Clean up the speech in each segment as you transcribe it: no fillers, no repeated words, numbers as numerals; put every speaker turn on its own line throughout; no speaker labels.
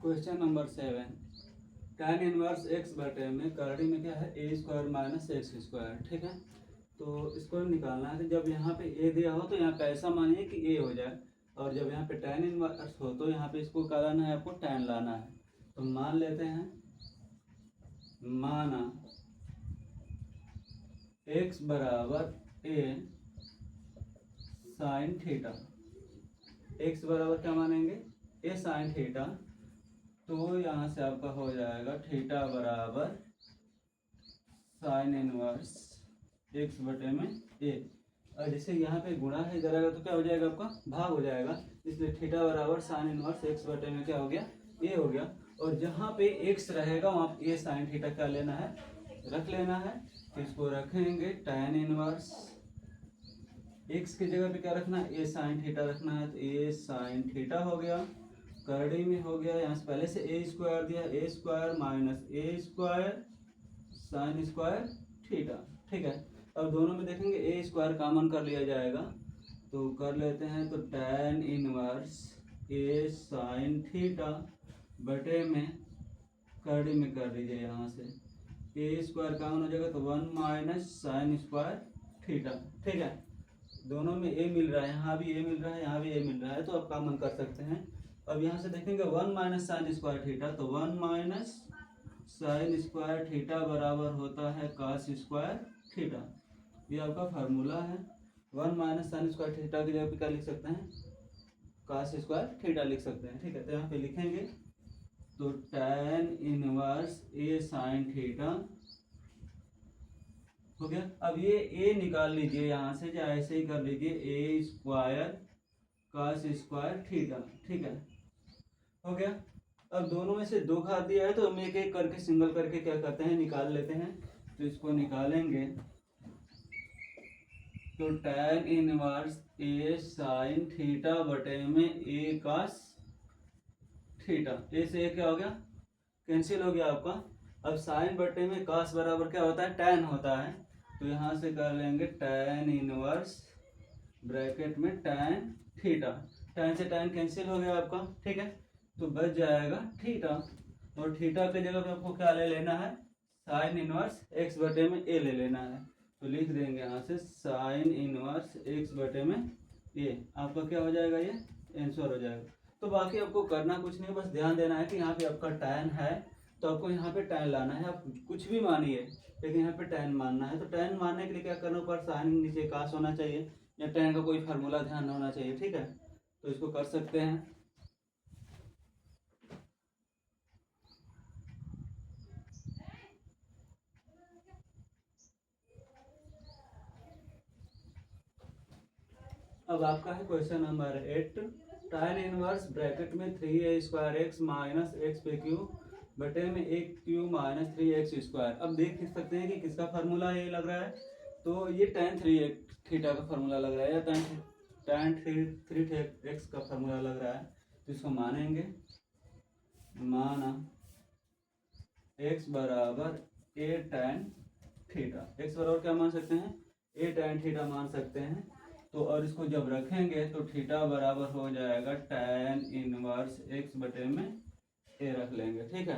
Question number 7, tan inverse x बटे में करड़ी में क्या है ए स्क्वायर माइनस एक्स स्क्वायर। ठीक है, तो इसको निकालना है। तो जब यहाँ पे ए दिया हो तो यहाँ पे ऐसा मानिए कि ए हो जाए, और जब यहाँ पे tan इनवर्स हो तो यहाँ पे इसको क्या लाना है, आपको tan लाना है। तो मान लेते हैं, माना x बराबर ए साइन थीटा। x बराबर क्या मानेंगे, ए साइन थीटा। तो यहाँ से आपका हो जाएगा थीटा बराबर साइन इनवर्स एक्स बटे में ए। और जैसे यहाँ पे गुणा है इधर आएगा तो क्या हो जाएगा, आपका भाग हो जाएगा। इसलिए थीटा बराबर साइन इनवर्स एक्स बटे में क्या हो गया, ए हो गया। और जहाँ पे एक्स रहेगा वहाँ पे ए साइन थीटा क्या लेना है, रख लेना है। तो इसको रखेंगे tan इनवर्स एक्स की जगह पे क्या रखना है, ए साइन थीटा रखना है। तो ए साइन थीटा हो गया, करड़ी में हो गया। यहाँ से पहले से ए स्क्वायर दिया, ए स्क्वायर माइनस ए स्क्वायर साइन स्क्वायर थीटा। ठीक है, अब दोनों में देखेंगे ए स्क्वायर कॉमन कर लिया जाएगा, तो कर लेते हैं। तो tan इनवर्स ए साइन थीटा बटे में करड़ी में कर दीजिए। यहाँ से ए स्क्वायर कॉमन हो जाएगा तो 1 माइनस साइन स्क्वायर थीटा। ठीक है, दोनों में ए मिल रहा है, यहाँ भी ए मिल रहा है, यहाँ भी ए मिल रहा है, तो आप कॉमन कर सकते हैं। अब यहाँ से देखेंगे 1 माइनस साइन स्क्वायर थीटा, तो 1 माइनस साइन स्क्वायर थीटा बराबर होता है कॉस स्क्वायर थीटा। ये आपका फार्मूला है। 1 माइनस साइन स्क्वायर थीटा की जगह पे क्या लिख सकते हैं, कॉस स्क्वायर थीटा लिख सकते हैं। ठीक है, तो यहाँ पे लिखेंगे तो tan इनवर्स ए साइन थीटा हो गया। अब ये ए निकाल लीजिए यहाँ से, या ऐसे ही कर लीजिए, ए स्क्वायर कॉस स्क्वायर थीटा। ठीक है, हो गया। अब दोनों में से दो घात दिया है तो हम एक एक करके सिंगल करके क्या करते हैं, निकाल लेते हैं। तो इसको निकालेंगे तो tan इनवर्स ए साइन थीटा बटे में ए कॉस थीटा। ए से क्या हो गया, कैंसिल हो गया आपका। अब साइन बटे में कॉस बराबर क्या होता है, tan होता है। तो यहाँ से कर लेंगे tan इनवर्स ब्रैकेट में tan थीटा। tan से tan कैंसिल हो गया आपका। ठीक है, तो बच जाएगा थीटा, और थीटा के जगह पे आपको क्या ले लेना है, साइन इनवर्स एक्स बटे में ए ले लेना है। तो लिख देंगे यहाँ से साइन इनवर्स एक्स बटे में ए। आपका क्या हो जाएगा, ये आंसर हो जाएगा। तो बाकी आपको करना कुछ नहीं, बस ध्यान देना है कि यहाँ पे आपका tan है तो आपको यहाँ पे tan लाना है। आप कुछ भी मानिए लेकिन यहाँ पे tan मानना है। तो tan मानने के लिए क्या करना, ऊपर साइन नीचे कास होना चाहिए, या tan का कोई फार्मूला ध्यान होना चाहिए। ठीक है, तो इसको कर सकते हैं। अब आपका है question number 8, tan inverse bracket में 3a square x minus x पे क्यू बटे में एक क्यू माइनस 3x स्क्वायर। अब देख सकते हैं कि किसका फार्मूला ये लग रहा है, तो ये tan 3 थीटा का फार्मूला लग रहा है, या tan 3x का फार्मूला लग रहा है। तो इसको मानेंगे, माना x बराबर a tan थीटा। x बराबर क्या मान सकते हैं, a tan थीटा मान सकते हैं। तो और इसको जब रखेंगे तो थीटा बराबर हो जाएगा tan इनवर्स x बटे में a रख लेंगे। ठीक है,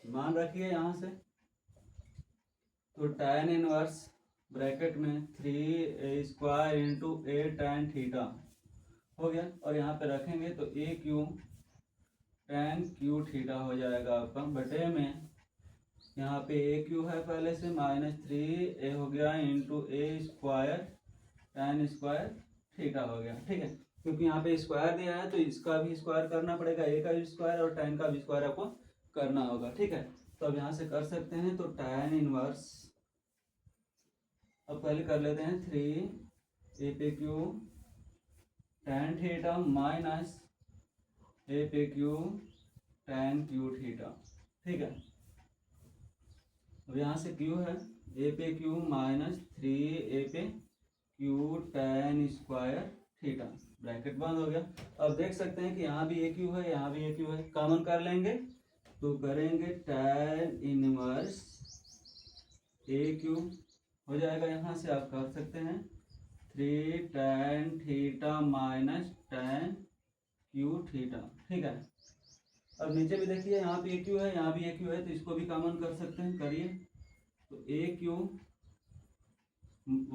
मान रखिए यहाँ से। तो tan इनवर्स ब्रैकेट में 3a square into a tan theta हो गया, और यहाँ पे रखेंगे तो a Q tan Q theta हो जाएगा आपका, बटे में यहाँ पे ए क्यू है पहले से माइनस 3a हो गया इंटू ए स्क्वायर tan स्क्वायर थीटा हो गया। ठीक है, क्योंकि यहाँ पे स्क्वायर दिया है तो इसका भी स्क्वायर करना पड़ेगा, ए का भी स्क्वायर और tan का भी स्क्वायर आपको करना होगा। ठीक है, तो अब यहाँ से कर सकते हैं। तो tan इनवर्स, अब पहले कर लेते हैं 3 ए पे क्यू tan थीटा माइनस ए पे क्यू tan क्यू थीटा। ठीक है, अब यहाँ से क्यू है, ए पे क्यू माइनस 3 ए पे Q tan square theta, bracket बंद हो गया। अब देख सकते हैं कि यहाँ भी ए क्यू है, यहाँ भी ए क्यू है, कॉमन कर लेंगे तो करेंगे tan इनवर्स ए क्यू हो जाएगा। यहाँ से आप कर सकते हैं 3 tan theta minus tan Q theta. ठीक है, अब नीचे भी देखिए, यहाँ पे ए क्यू है, यहाँ भी ए क्यू है, तो इसको भी कॉमन कर सकते हैं, करिए। तो a cube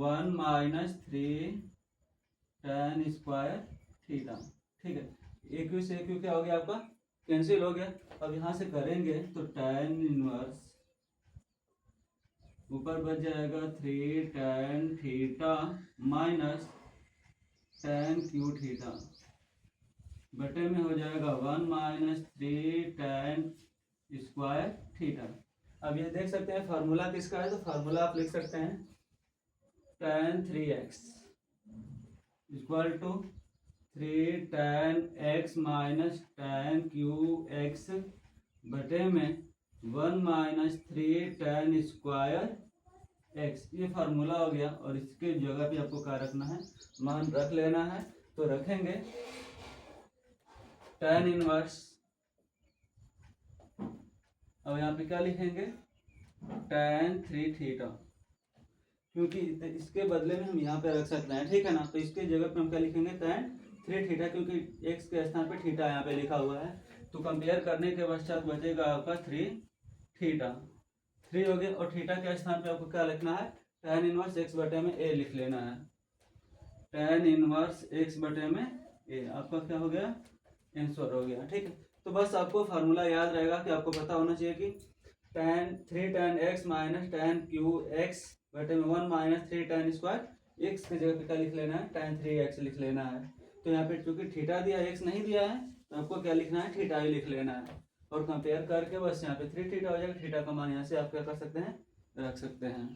1 minus 3 tan square theta, ठीक है। ए क्यू से ए क्यू क्या हो गया आपका, कैंसिल हो गया। अब यहाँ से करेंगे तो tan इनवर्स ऊपर बच जाएगा 3 tan theta minus tan Q theta, बटे में हो जाएगा 1 माइनस 3 tan स्क्वायर थीटा। अब ये देख सकते हैं फार्मूला किसका है, तो फार्मूला आप लिख सकते हैं tan 3x equal to 3 tan x minus tan cube x बटे में 1 माइनस 3 tan स्क्वायर एक्स, ये फार्मूला हो गया। और इसके जगह पे आपको क्या रखना है, मान रख लेना है। तो रखेंगे tan इनवर्स, अब यहाँ पे क्या लिखेंगे tan 3 थीटा, क्योंकि इसके बदले में हम यहाँ पे रख सकते हैं, ठीक है ना। तो इसके जगह पे हम क्या लिखेंगे tan 3 थीटा, क्योंकि x के स्थान पे थीटा यहाँ पे लिखा हुआ है। तो कंपेयर करने के पश्चात बचेगा आपका 3 थीटा, 3 हो गया। और थीटा के स्थान पे आपको क्या लिखना है, tan इनवर्स x बटे में a लिख लेना है। tan इनवर्स x बटे में a आपका क्या हो गया, आंसर हो गया, ठीक है। तो बस आपको फार्मूला याद रहेगा कि आपको पता होना चाहिए कि3 tan x minus tan cube x बटे में 1 माइनस 3 tan स्क्वायर एक्स की जगह पे क्या लिख लेना है, tan 3x लिख लेना है। तो यहाँ पे चूंकि थीटा दिया x नहीं दिया है, तो आपको क्या लिखना है, थीटा ही लिख लेना है। और कंपेयर करके बस यहाँ पे 3 थीटा हो जाएगा, थीटा का मान यहाँ से आप क्या कर सकते हैं, रख सकते हैं।